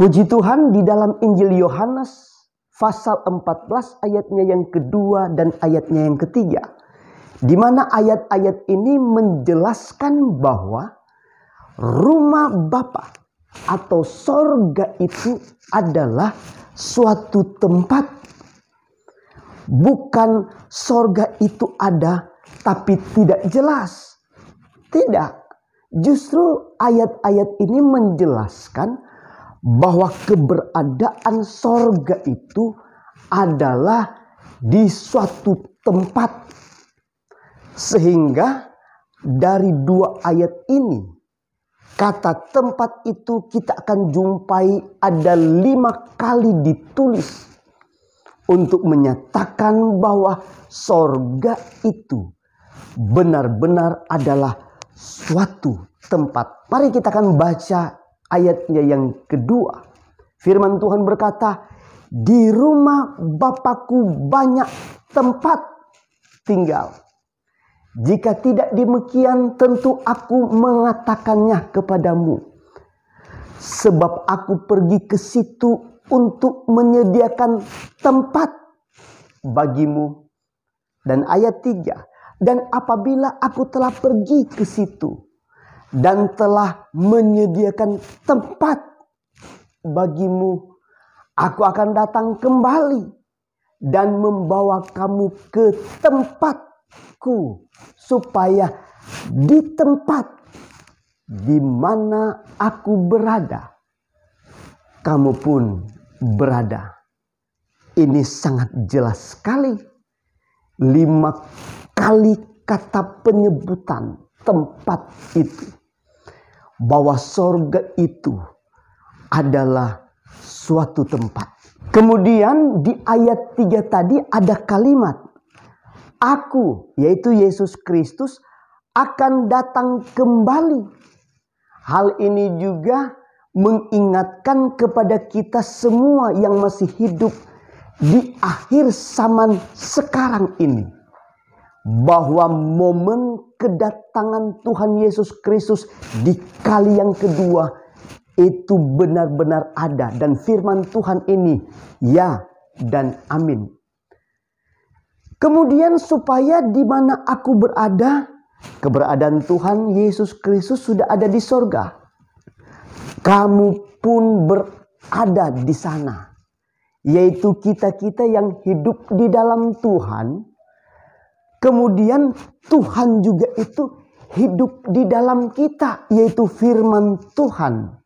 Puji Tuhan, di dalam Injil Yohanes pasal 14 ayatnya yang kedua dan ayatnya yang ketiga, di mana ayat-ayat ini menjelaskan bahwa rumah Bapa atau sorga itu adalah suatu tempat. Bukan sorga itu ada tapi tidak jelas. Tidak. Justru ayat-ayat ini menjelaskan bahwa keberadaan sorga itu adalah di suatu tempat. Sehingga dari dua ayat ini, kata tempat itu kita akan jumpai ada 5 kali ditulis untuk menyatakan bahwa sorga itu benar-benar adalah suatu tempat. Mari kita akan baca ayatnya yang kedua. Firman Tuhan berkata, di rumah Bapakku banyak tempat tinggal. Jika tidak demikian, tentu aku mengatakannya kepadamu. Sebab aku pergi ke situ untuk menyediakan tempat bagimu. Dan ayat 3. Dan apabila aku telah pergi ke situ dan telah menyediakan tempat bagimu, aku akan datang kembali dan membawa kamu ke tempatku, supaya di tempat di mana aku berada, kamu pun berada. Ini sangat jelas sekali. 5 kali kata penyebutan tempat itu. Bahwa sorga itu adalah suatu tempat. Kemudian di ayat 3 tadi ada kalimat, aku, yaitu Yesus Kristus, akan datang kembali. Hal ini juga mengingatkan kepada kita semua yang masih hidup di akhir zaman sekarang ini, bahwa momen kedatangan Tuhan Yesus Kristus di kali yang kedua itu benar-benar ada. Dan firman Tuhan ini ya dan amin. Kemudian supaya di mana aku berada, keberadaan Tuhan Yesus Kristus sudah ada di sorga. Kamu pun berada di sana. Yaitu kita-kita yang hidup di dalam Tuhan. Kemudian Tuhan juga itu hidup di dalam kita, yaitu firman Tuhan.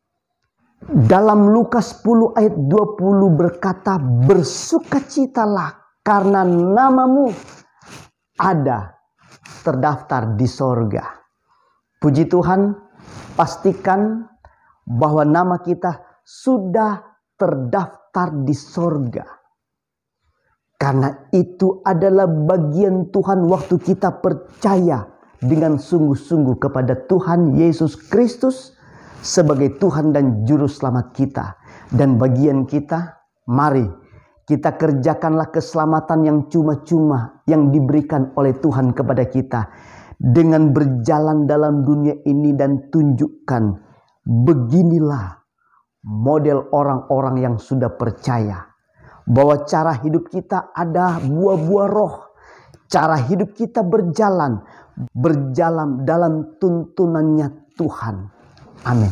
Dalam Lukas 10 ayat 20 berkata, bersukacitalah karena namamu ada terdaftar di sorga. Puji Tuhan, pastikan bahwa nama kita sudah terdaftar di sorga. Karena itu adalah bagian Tuhan waktu kita percaya dengan sungguh-sungguh kepada Tuhan Yesus Kristus sebagai Tuhan dan Juru Selamat kita. Dan bagian kita, mari kita kerjakanlah keselamatan yang cuma-cuma yang diberikan oleh Tuhan kepada kita. Dengan berjalan dalam dunia ini dan tunjukkan, beginilah model orang-orang yang sudah percaya. Bahwa cara hidup kita ada buah-buah roh. Cara hidup kita berjalan dalam tuntunannya Tuhan. Amin.